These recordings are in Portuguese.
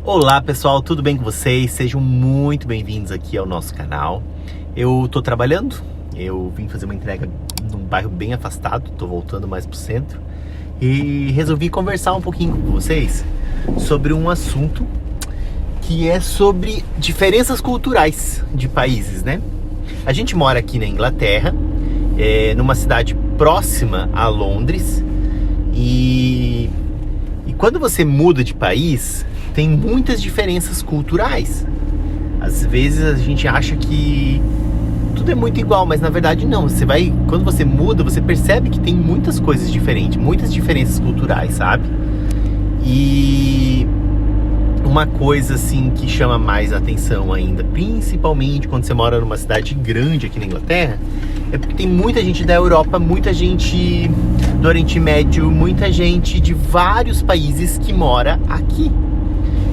Olá pessoal, tudo bem com vocês? Sejam muito bem-vindos aqui ao nosso canal. Eu tô trabalhando, eu vim fazer uma entrega num bairro bem afastado, tô voltando mais pro centro e resolvi conversar um pouquinho com vocês sobre um assunto que é sobre diferenças culturais de países, né? A gente mora aqui na Inglaterra, numa cidade próxima a Londres e quando você muda de país, tem muitas diferenças culturais. Às vezes a gente acha que tudo é muito igual, mas na verdade não. Quando você muda, você percebe que tem muitas coisas diferentes, muitas diferenças culturais, sabe? E uma coisa assim que chama mais atenção ainda, principalmente quando você mora numa cidade grande aqui na Inglaterra, é porque tem muita gente da Europa, muita gente do Oriente Médio, muita gente de vários países que mora aqui.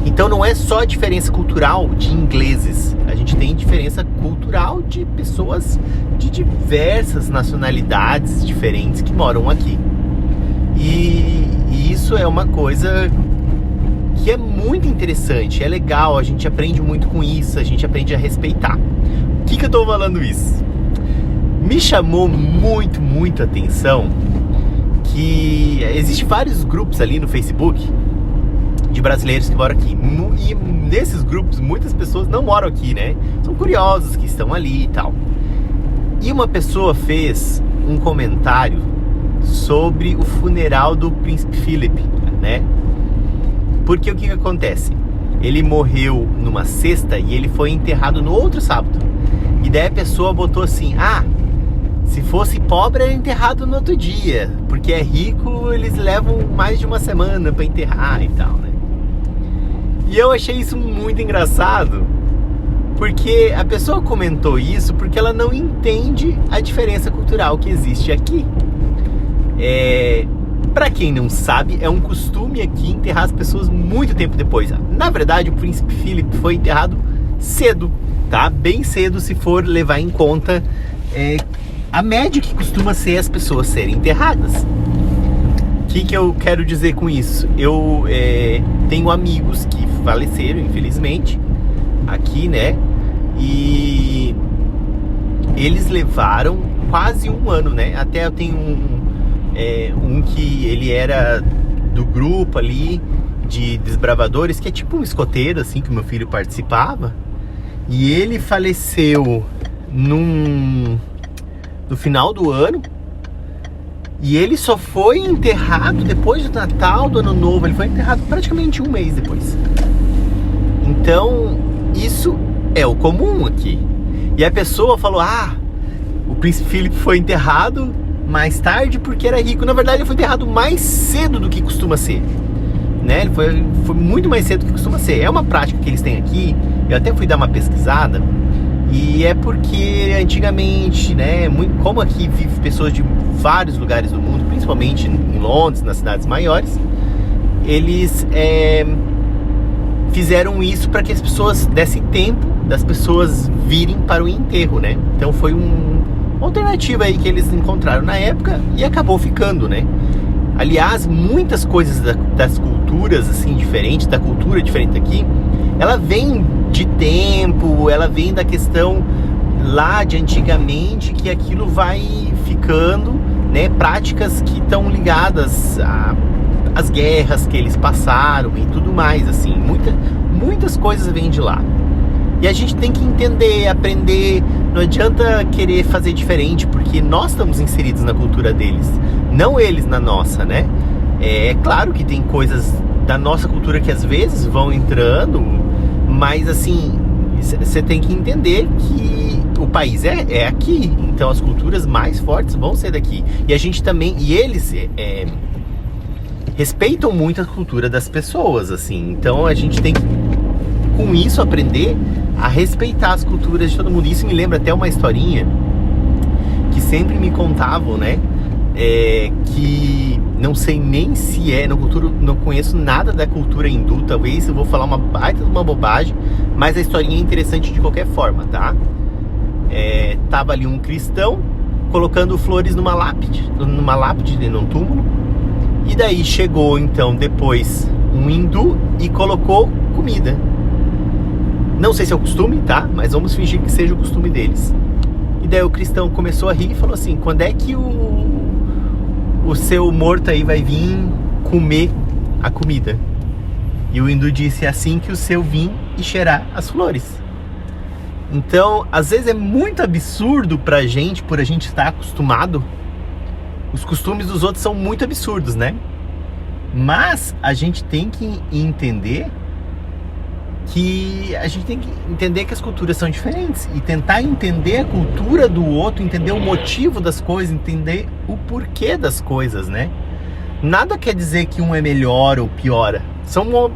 Então não é só diferença cultural de ingleses, a gente tem diferença cultural de pessoas de diversas nacionalidades diferentes que moram aqui. E isso é uma coisa que é muito interessante, é legal, a gente aprende muito com isso, a gente aprende a respeitar. Por que eu tô falando isso? Me chamou muito a atenção que existem vários grupos ali no Facebook de brasileiros que moram aqui. E nesses grupos, muitas pessoas não moram aqui, né? São curiosos que estão ali e tal. E uma pessoa fez um comentário sobre o funeral do Príncipe Philip, né? Porque o que acontece? Ele morreu numa sexta e ele foi enterrado no outro sábado. E daí a pessoa botou assim: se fosse pobre era enterrado no outro dia, porque é rico, eles levam mais de uma semana para enterrar e tal, né? E eu achei isso muito engraçado, porque a pessoa comentou isso porque ela não entende a diferença cultural que existe aqui. Para quem não sabe, é um costume aqui enterrar as pessoas muito tempo depois. Na verdade, o Príncipe Philip foi enterrado cedo, tá? Bem cedo, se for levar em conta a média que costuma ser as pessoas serem enterradas. O que eu quero dizer com isso? Eu tenho amigos que faleceram, infelizmente, aqui, né? E eles levaram quase um ano, né? Até eu tenho um que ele era do grupo ali de desbravadores, que é tipo um escoteiro, assim, que meu filho participava. E ele faleceu no final do ano. E ele só foi enterrado depois do Natal, do Ano Novo. Ele foi enterrado praticamente um mês depois. Então, isso é o comum aqui. E a pessoa falou: o Príncipe Philip foi enterrado mais tarde porque era rico. Na verdade, ele foi enterrado mais cedo do que costuma ser, né? Ele foi muito mais cedo do que costuma ser. É uma prática que eles têm aqui. Eu até fui dar uma pesquisada. E é porque antigamente, né, como aqui vive pessoas de vários lugares do mundo, principalmente em Londres, nas cidades maiores, eles fizeram isso para que as pessoas dessem tempo das pessoas virem para o enterro, né? Então foi uma alternativa aí que eles encontraram na época e acabou ficando, né? Aliás, muitas coisas das culturas assim diferentes, da cultura diferente aqui, ela vem de tempo, ela vem da questão lá de antigamente, que aquilo vai ficando, né? Práticas que estão ligadas às guerras que eles passaram e tudo mais, assim. Muitas coisas vêm de lá. E a gente tem que entender, aprender. Não adianta querer fazer diferente, porque nós estamos inseridos na cultura deles, não eles na nossa, né? É claro que tem coisas da nossa cultura que às vezes vão entrando, mas assim, você tem que entender que o país é aqui, então as culturas mais fortes vão ser daqui. E a gente também, e eles respeitam muito a cultura das pessoas, assim. Então a gente tem que, com isso, aprender a respeitar as culturas de todo mundo. Isso me lembra até uma historinha que sempre me contavam, né? Que não sei nem se não conheço nada da cultura hindu. Talvez eu vou falar uma baita de uma bobagem, mas a historinha é interessante de qualquer forma, tá? Tava ali um cristão colocando flores numa lápide, num túmulo. E daí chegou então depois um hindu e colocou comida. Não sei se é o costume, tá? Mas vamos fingir que seja o costume deles. E daí o cristão começou a rir e falou assim: quando é que o seu morto aí vai vir comer a comida? E o hindu disse: é assim que o seu vir e cheirar as flores. Então, às vezes é muito absurdo pra gente, por a gente estar acostumado. Os costumes dos outros são muito absurdos, né? Mas a gente tem que entender que as culturas são diferentes e tentar entender a cultura do outro, entender o motivo das coisas, entender o porquê das coisas, né? Nada quer dizer que um é melhor ou pior.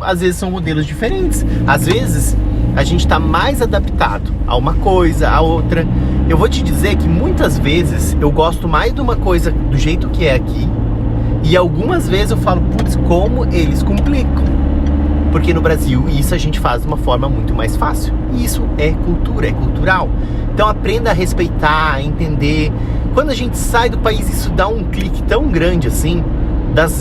Às vezes são modelos diferentes. Às vezes a gente está mais adaptado a uma coisa, a outra. Eu vou te dizer que muitas vezes eu gosto mais de uma coisa do jeito que é aqui, e algumas vezes eu falo, putz, como eles complicam. Porque no Brasil isso a gente faz de uma forma muito mais fácil. E isso é cultura, é cultural. Então aprenda a respeitar, a entender. Quando a gente sai do país, isso dá um clique tão grande assim,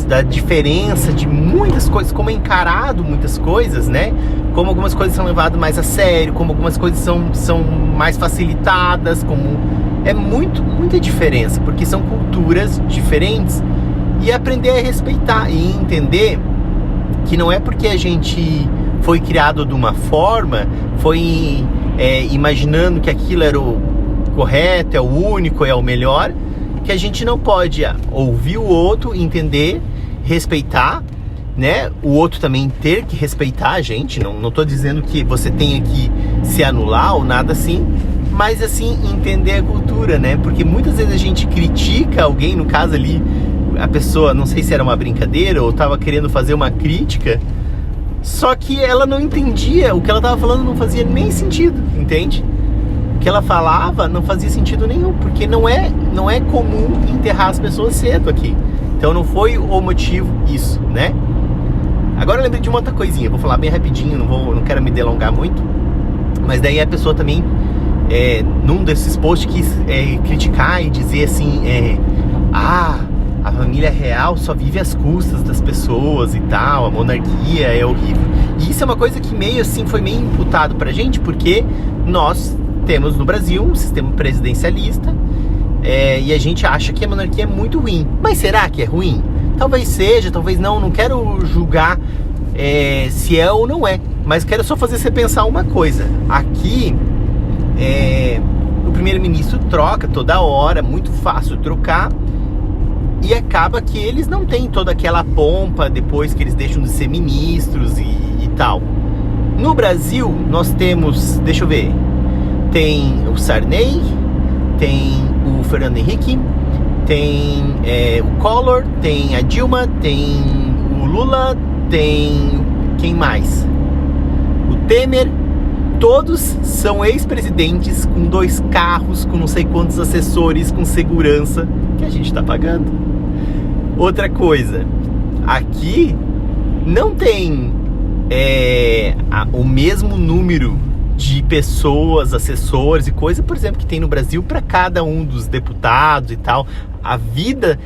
da diferença de muitas coisas, como é encarado muitas coisas, né? Como algumas coisas são levadas mais a sério, como algumas coisas são mais facilitadas, como... É muita diferença, porque são culturas diferentes. E aprender a respeitar e entender que não é porque a gente foi criado de uma forma, foi imaginando que aquilo era o correto, é o único, é o melhor, que a gente não pode ouvir o outro, entender, respeitar, né? O outro também ter que respeitar a gente. Não tô dizendo que você tenha que se anular ou nada assim, mas assim, entender a cultura, né? Porque muitas vezes a gente critica alguém, no caso ali, a pessoa, não sei se era uma brincadeira ou estava querendo fazer uma crítica, só que ela não entendia, o que ela estava falando não fazia nem sentido, entende? O que ela falava não fazia sentido nenhum, porque não é comum enterrar as pessoas cedo aqui. Então não foi o motivo isso, né? Agora eu lembrei de uma outra coisinha, vou falar bem rapidinho, não quero me delongar muito, mas daí a pessoa também, num desses posts, quis criticar e dizer assim, a família real só vive às custas das pessoas e tal, a monarquia é horrível. E isso é uma coisa que meio assim foi meio imputado pra gente, porque nós temos no Brasil um sistema presidencialista, e a gente acha que a monarquia é muito ruim. Mas será que é ruim? Talvez seja, talvez não quero julgar se é ou não é, mas quero só fazer você pensar uma coisa. Aqui o primeiro-ministro troca toda hora, muito fácil trocar, e acaba que eles não têm toda aquela pompa depois que eles deixam de ser ministros e tal. No Brasil nós temos, deixa eu ver, tem o Sarney, tem o Fernando Henrique, tem o Collor, tem a Dilma, tem o Lula, tem quem mais? O Temer. Todos são ex-presidentes com 2 carros, com não sei quantos assessores, com segurança, que a gente está pagando. Outra coisa, aqui não tem o mesmo número de pessoas, assessores e coisa, por exemplo, que tem no Brasil para cada um dos deputados e tal. A vida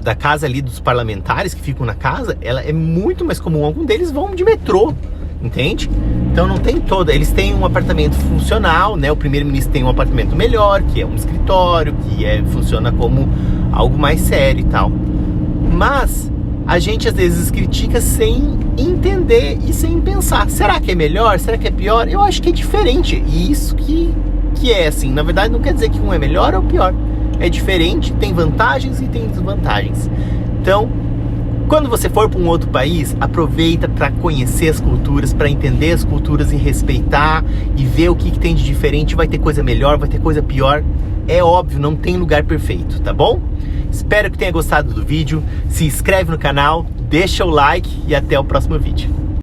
da casa ali, dos parlamentares que ficam na casa, ela é muito mais comum. Alguns deles vão de metrô, entende? Então não tem eles têm um apartamento funcional, né? O primeiro-ministro tem um apartamento melhor, que é um escritório, que funciona como algo mais sério e tal. Mas a gente às vezes critica sem entender e sem pensar. Será que é melhor? Será que é pior? Eu acho que é diferente. E isso que é assim. Na verdade não quer dizer que um é melhor ou pior. É diferente, tem vantagens e tem desvantagens. Então, quando você for para um outro país, aproveita para conhecer as culturas, para entender as culturas e respeitar e ver o que tem de diferente. Vai ter coisa melhor, vai ter coisa pior. É óbvio, não tem lugar perfeito, tá bom? Espero que tenha gostado do vídeo. Se inscreve no canal, deixa o like e até o próximo vídeo.